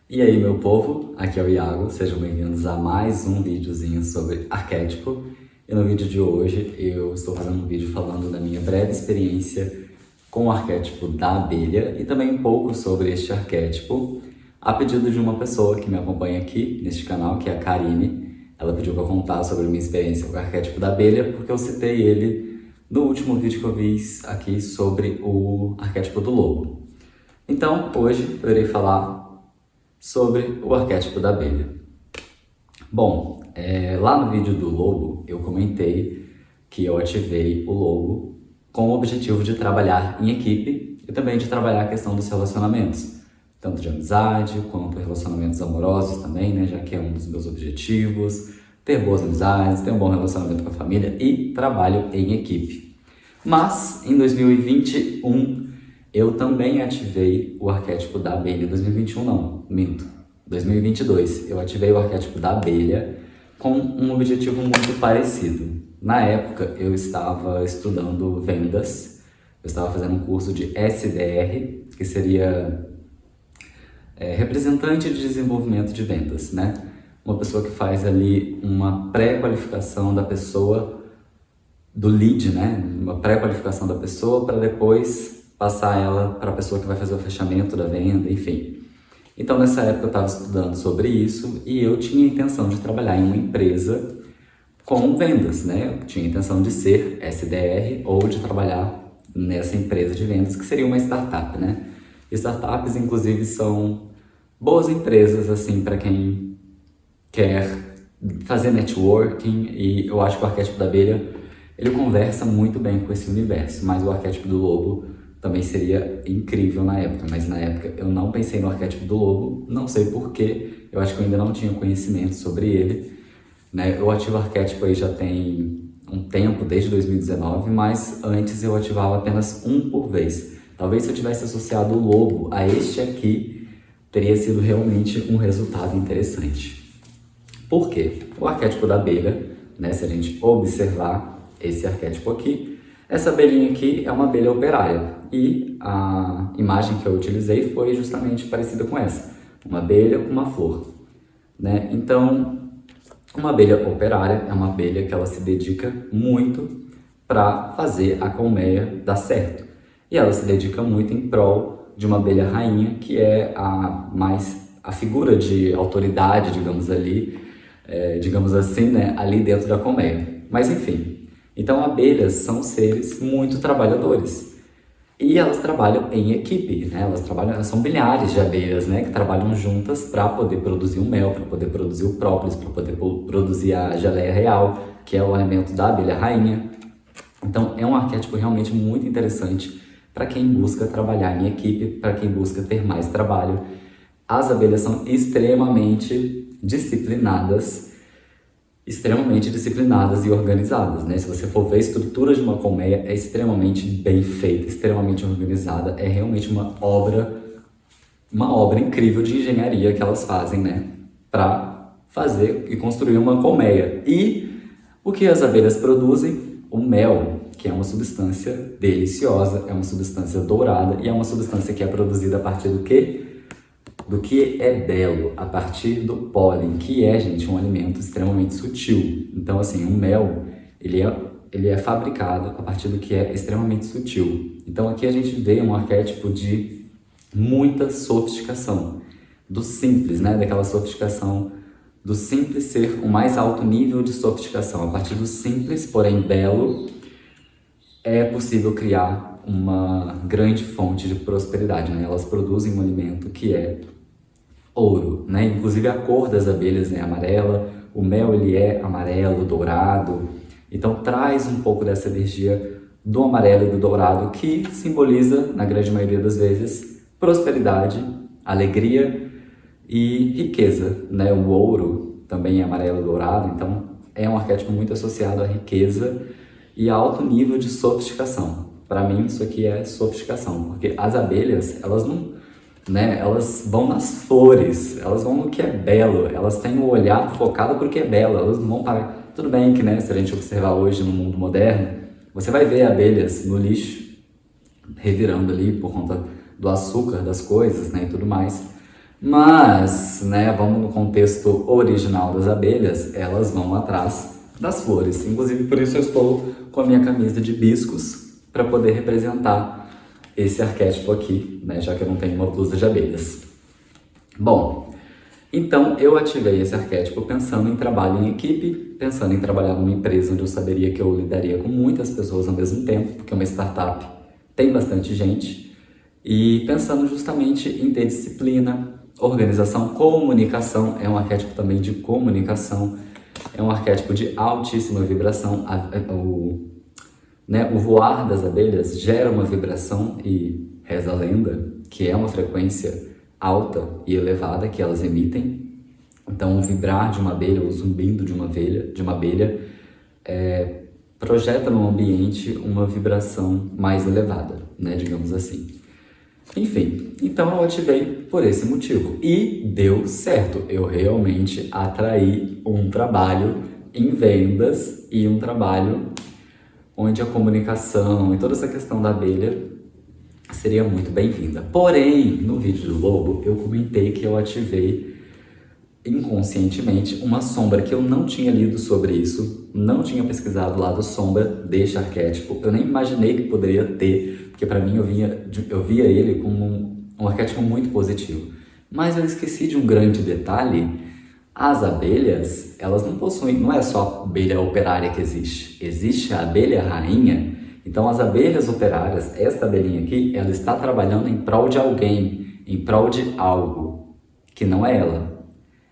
E aí, meu povo, aqui é o Iago, sejam bem-vindos a mais um videozinho sobre arquétipo. E no vídeo de hoje eu estou fazendo um vídeo falando da minha breve experiência com o arquétipo da abelha e também um pouco sobre este arquétipo, a pedido de uma pessoa que me acompanha aqui neste canal, que é a Karine. Ela pediu para eu contar sobre a minha experiência com o arquétipo da abelha, porque eu citei ele no último vídeo que eu fiz aqui sobre o arquétipo do lobo. Então, hoje eu irei falar sobre o arquétipo da abelha. Bom, lá no vídeo do lobo eu comentei que eu ativei o lobo com o objetivo de trabalhar em equipe e também de trabalhar a questão dos relacionamentos, tanto de amizade quanto relacionamentos amorosos também, né, já que é um dos meus objetivos, ter boas amizades, ter um bom relacionamento com a família e trabalho em equipe. Mas em 2021 eu também ativei o arquétipo da abelha. 2021 não, minto. 2022 eu ativei o arquétipo da abelha com um objetivo muito parecido. Na época eu estava estudando vendas, eu estava fazendo um curso de SDR, que seria representante de desenvolvimento de vendas, né? Uma pessoa que faz ali uma pré-qualificação da pessoa, do lead, né? Uma pré-qualificação da pessoa para depois passar ela para a pessoa que vai fazer o fechamento da venda, enfim. Então, nessa época eu estava estudando sobre isso e eu tinha a intenção de trabalhar em uma empresa com vendas, né? Eu tinha a intenção de ser SDR ou de trabalhar nessa empresa de vendas, que seria uma startup, né? Startups, inclusive, são boas empresas, assim, para quem quer fazer networking, e eu acho que o arquétipo da abelha, ele conversa muito bem com esse universo, mas o arquétipo do lobo também seria incrível na época, mas na época eu não pensei no arquétipo do lobo, não sei porquê, eu acho que eu ainda não tinha conhecimento sobre ele, né? Eu ativo o arquétipo aí já tem um tempo, desde 2019, mas antes eu ativava apenas um por vez. Talvez se eu tivesse associado o lobo a este aqui, teria sido realmente um resultado interessante. Por quê? O arquétipo da abelha, né? Se a gente observar esse arquétipo aqui, essa abelhinha aqui é uma abelha operária e a imagem que eu utilizei foi justamente parecida com essa, uma abelha com uma flor, né? Então, uma abelha operária é uma abelha que ela se dedica muito para fazer a colmeia dar certo e ela se dedica muito em prol de uma abelha rainha, que é a figura de autoridade, digamos ali, digamos assim, né, ali dentro da colmeia. Mas enfim. Então, abelhas são seres muito trabalhadores e elas trabalham em equipe, né? Elas são milhares de abelhas, né, que trabalham juntas para poder produzir o mel, para poder produzir o própolis, para poder produzir a geleia real, que é o alimento da abelha rainha. Então, é um arquétipo realmente muito interessante para quem busca trabalhar em equipe, para quem busca ter mais trabalho. As abelhas são extremamente disciplinadas e organizadas, né? Se você for ver a estrutura de uma colmeia, é extremamente bem feita, extremamente organizada, é realmente uma obra incrível de engenharia que elas fazem, né? Para fazer e construir uma colmeia. E o que as abelhas produzem? O mel, que é uma substância deliciosa, é uma substância dourada e é uma substância que é produzida a partir do quê? Do que é belo, a partir do pólen, que é, gente, um alimento extremamente sutil. Então, assim, o mel, ele é fabricado a partir do que é extremamente sutil. Então, aqui a gente vê um arquétipo de muita sofisticação, do simples, né? Daquela sofisticação, do simples ser o mais alto nível de sofisticação. A partir do simples, porém belo, é possível criar uma grande fonte de prosperidade, né? Elas produzem um alimento que é ouro, né? Inclusive a cor das abelhas é amarela, o mel ele é amarelo, dourado, então traz um pouco dessa energia do amarelo e do dourado, que simboliza, na grande maioria das vezes, prosperidade, alegria e riqueza, né? O ouro também é amarelo e dourado, então é um arquétipo muito associado à riqueza e a alto nível de sofisticação. Para mim isso aqui é sofisticação, porque as abelhas, elas não, né, elas vão nas flores, elas vão no que é belo, elas têm o olhar focado para o que é belo, elas não vão para... Tudo bem que, né, se a gente observar hoje no mundo moderno, você vai ver abelhas no lixo, revirando ali por conta do açúcar das coisas, né, e tudo mais, Mas, né, vamos no contexto original das abelhas, elas vão atrás das flores. Inclusive, por isso eu estou com a minha camisa de hibiscos para poder representar esse arquétipo aqui, né, já que eu não tenho uma blusa de abelhas. Bom, então eu ativei esse arquétipo pensando em trabalho em equipe, pensando em trabalhar numa empresa onde eu saberia que eu lidaria com muitas pessoas ao mesmo tempo, porque uma startup tem bastante gente, e pensando justamente em ter disciplina, organização, comunicação, é um arquétipo também de comunicação, é um arquétipo de altíssima vibração. O voar das abelhas gera uma vibração e reza a lenda que é uma frequência alta e elevada que elas emitem. Então, o vibrar de uma abelha, o zumbindo de uma abelha projeta no ambiente uma vibração mais elevada, né, digamos assim. Enfim, então eu ativei por esse motivo e deu certo. Eu realmente atraí um trabalho em vendas e um trabalho onde a comunicação e toda essa questão da abelha seria muito bem-vinda. Porém, no vídeo do lobo, eu comentei que eu ativei inconscientemente uma sombra que eu não tinha lido sobre isso, não tinha pesquisado o lado sombra deste arquétipo, eu nem imaginei que poderia ter, porque para mim eu via ele como um arquétipo muito positivo. Mas eu esqueci de um grande detalhe: as abelhas, elas não possuem, não é só a abelha operária que existe a abelha rainha. Então as abelhas operárias, esta abelhinha aqui, ela está trabalhando em prol de alguém, em prol de algo, que não é ela.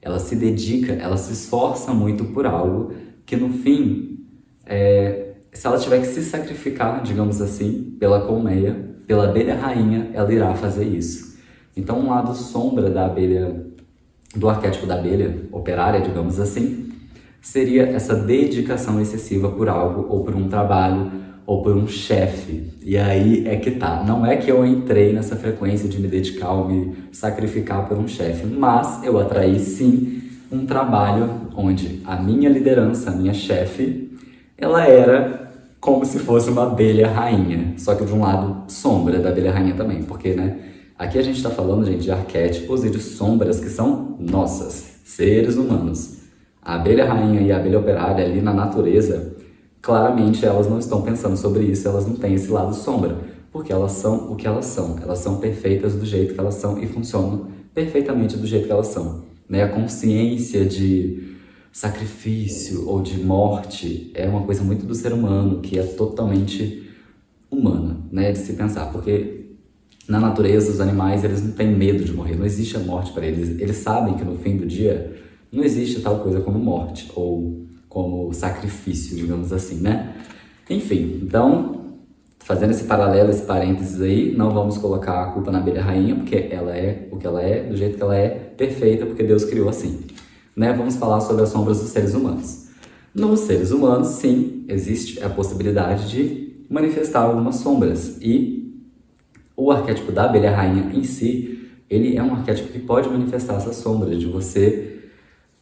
Ela se dedica, ela se esforça muito por algo que no fim, se ela tiver que se sacrificar, digamos assim, pela colmeia, pela abelha rainha, ela irá fazer isso. Então um lado sombra da abelha, do arquétipo da abelha operária, digamos assim, seria essa dedicação excessiva por algo, ou por um trabalho, ou por um chefe. E aí é que tá, não é que eu entrei nessa frequência de me dedicar ou me sacrificar por um chefe, mas eu atraí sim um trabalho onde a minha liderança, a minha chefe, ela era como se fosse uma abelha rainha, só que de um lado sombra da abelha rainha também, porque, né, aqui a gente está falando, gente, de arquétipos e de sombras que são nossas, seres humanos. A abelha rainha e a abelha operária ali na natureza, claramente elas não estão pensando sobre isso, elas não têm esse lado sombra, porque elas são o que elas são perfeitas do jeito que elas são e funcionam perfeitamente do jeito que elas são, né? A consciência de sacrifício ou de morte é uma coisa muito do ser humano, que é totalmente humana, né, de se pensar, porque na natureza os animais, eles não têm medo de morrer, não existe a morte para eles, eles sabem que no fim do dia não existe tal coisa como morte ou como sacrifício, digamos assim, né? Enfim, então, fazendo esse paralelo, esse parênteses aí, não vamos colocar a culpa na abelha rainha, porque ela é o que ela é, do jeito que ela é, perfeita, porque Deus criou assim, né? Vamos falar sobre as sombras dos seres humanos. Nos seres humanos, sim, existe a possibilidade de manifestar algumas sombras, e o arquétipo da abelha rainha em si, ele é um arquétipo que pode manifestar essas sombras, de você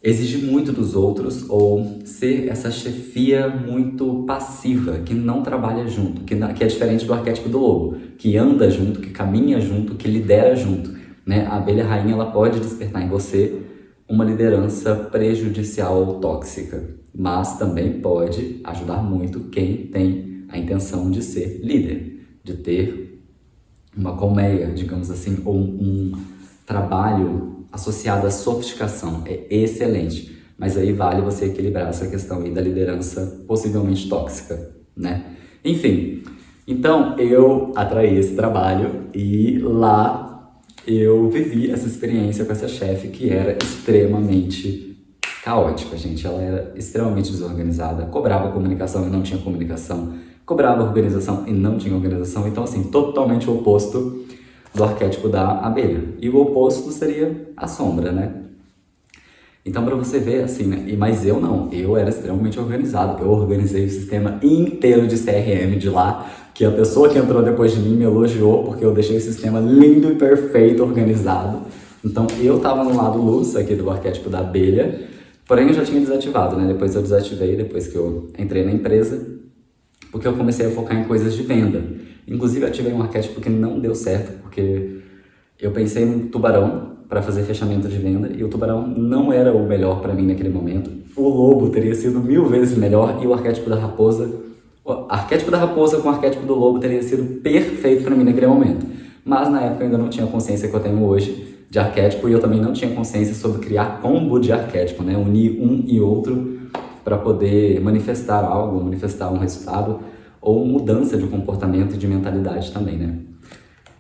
exigir muito dos outros ou ser essa chefia muito passiva, que não trabalha junto, que é diferente do arquétipo do lobo, que anda junto, que caminha junto, que lidera junto, né? A abelha rainha, ela pode despertar em você uma liderança prejudicial ou tóxica, mas também pode ajudar muito quem tem a intenção de ser líder, de ter uma colmeia, digamos assim, ou um trabalho associado à sofisticação. É excelente, mas aí vale você equilibrar essa questão aí da liderança possivelmente tóxica, né? Enfim, então eu atraí esse trabalho e lá eu vivi essa experiência com essa chefe que era extremamente caótica, gente. Ela era extremamente desorganizada, cobrava comunicação e não tinha comunicação, cobrava organização e não tinha organização. Então, assim, totalmente o oposto do arquétipo da abelha. E o oposto seria a sombra, né? Então, para você ver, assim, né? Mas eu não, eu era extremamente organizado. Eu organizei o sistema inteiro de CRM de lá, que a pessoa que entrou depois de mim me elogiou, porque eu deixei o sistema lindo e perfeito, organizado. Então, eu tava no lado luz aqui do arquétipo da abelha, porém eu já tinha desativado, né? Depois eu desativei, depois que eu entrei na empresa, porque eu comecei a focar em coisas de venda. Inclusive, eu ativei um arquétipo que não deu certo, porque eu pensei num tubarão, para fazer fechamento de venda e o tubarão não era o melhor para mim naquele momento. O lobo teria sido 1000 vezes melhor e o arquétipo da raposa com o arquétipo do lobo teria sido perfeito para mim naquele momento. Mas na época eu ainda não tinha a consciência que eu tenho hoje de arquétipo e eu também não tinha consciência sobre criar combo de arquétipo, né? Unir um e outro para poder manifestar algo, manifestar um resultado ou mudança de comportamento e de mentalidade também, né?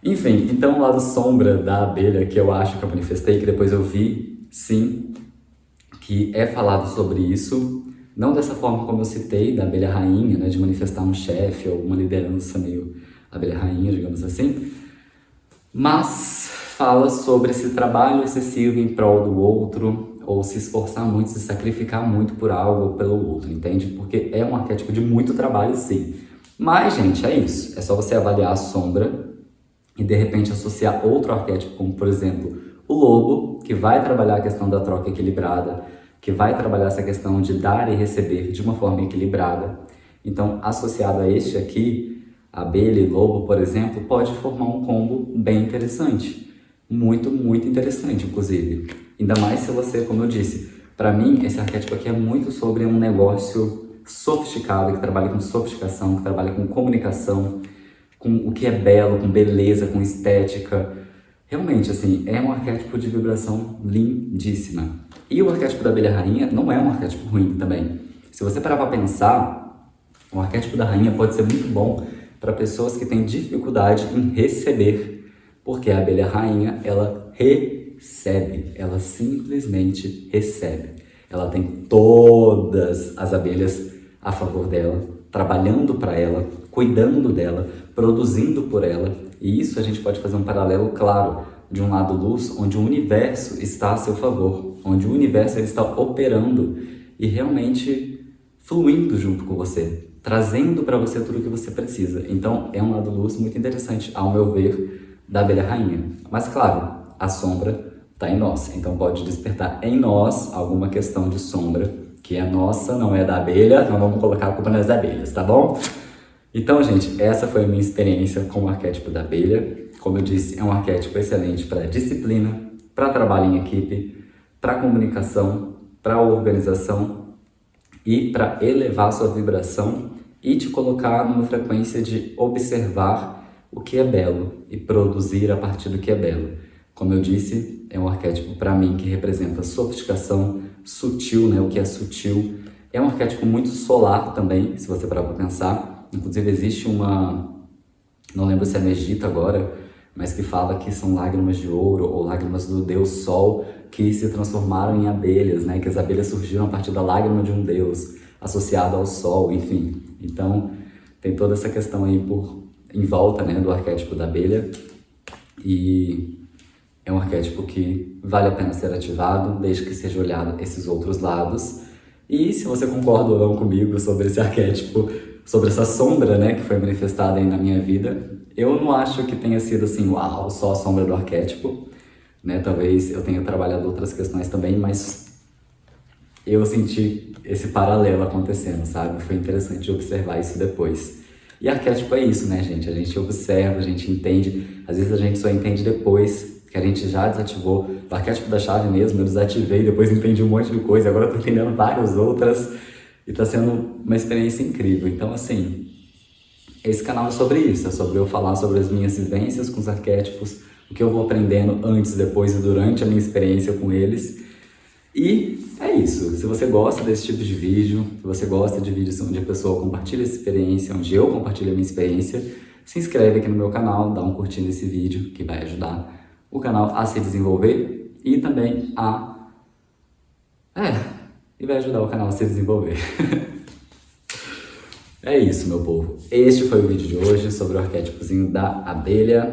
Enfim, então o lado sombra da abelha que eu acho que eu manifestei, que depois eu vi, sim, que é falado sobre isso, não dessa forma como eu citei, da abelha rainha, né, de manifestar um chefe ou uma liderança meio abelha rainha, digamos assim, mas fala sobre esse trabalho excessivo em prol do outro, ou se esforçar muito, se sacrificar muito por algo ou pelo outro, entende? Porque é um arquétipo de muito trabalho, sim. Mas, gente, é isso. É só você avaliar a sombra e, de repente, associar outro arquétipo, como, por exemplo, o lobo, que vai trabalhar a questão da troca equilibrada, que vai trabalhar essa questão de dar e receber de uma forma equilibrada. Então, associado a este aqui, abelha e lobo, por exemplo, pode formar um combo bem interessante. Muito, muito interessante, inclusive. Ainda mais se você, como eu disse, para mim, esse arquétipo aqui é muito sobre um negócio sofisticado, que trabalha com sofisticação, que trabalha com comunicação, com o que é belo, com beleza, com estética. Realmente, assim, é um arquétipo de vibração lindíssima. E o arquétipo da abelha rainha não é um arquétipo ruim também. Se você parar para pensar, o arquétipo da rainha pode ser muito bom para pessoas que têm dificuldade em receber, porque a abelha rainha, ela recebe, ela simplesmente recebe. Ela tem todas as abelhas a favor dela, trabalhando para ela, cuidando dela, produzindo por ela. E isso a gente pode fazer um paralelo claro de um lado luz, onde o universo está a seu favor, onde o universo ele está operando e realmente fluindo junto com você, trazendo para você tudo o que você precisa. Então é um lado luz muito interessante, ao meu ver, da abelha rainha. Mas claro, a sombra está em nós, então pode despertar em nós alguma questão de sombra, que é nossa, não é da abelha, não vamos colocar a culpa nas abelhas, tá bom? Então, gente, essa foi a minha experiência com o arquétipo da abelha. Como eu disse, é um arquétipo excelente para disciplina, para trabalho em equipe, para comunicação, para organização e para elevar sua vibração e te colocar numa frequência de observar o que é belo e produzir a partir do que é belo. Como eu disse, é um arquétipo para mim que representa sofisticação, sutil, né? O que é sutil. É um arquétipo muito solar também, se você parar para pensar. Inclusive existe uma, não lembro se é no Egito agora, mas que fala que são lágrimas de ouro ou lágrimas do deus Sol que se transformaram em abelhas, né? Que as abelhas surgiram a partir da lágrima de um deus associado ao Sol, enfim. Então tem toda essa questão aí em volta, né, do arquétipo da abelha e é um arquétipo que vale a pena ser ativado desde que seja olhado esses outros lados. E se você concorda ou não comigo sobre esse arquétipo, sobre essa sombra, né, que foi manifestada aí na minha vida, eu não acho que tenha sido assim, uau, só a sombra do arquétipo, né? Talvez eu tenha trabalhado outras questões também, mas eu senti esse paralelo acontecendo, sabe? Foi interessante observar isso depois. E arquétipo é isso, né, gente? A gente observa, a gente entende, às vezes a gente só entende depois que a gente já desativou. O arquétipo da chave mesmo, eu desativei, depois entendi um monte de coisa, agora eu tô entendendo várias outras e tá sendo uma experiência incrível. Então, assim, esse canal é sobre isso, é sobre eu falar sobre as minhas vivências com os arquétipos, o que eu vou aprendendo antes, depois e durante a minha experiência com eles. E é isso. Se você gosta desse tipo de vídeo, se você gosta de vídeos onde a pessoa compartilha essa experiência, onde eu compartilho a minha experiência, se inscreve aqui no meu canal, dá um curtir nesse vídeo, que vai ajudar o canal a se desenvolver e também e vai ajudar o canal a se desenvolver. É isso, meu povo. Este foi o vídeo de hoje sobre o arquétipozinho da abelha.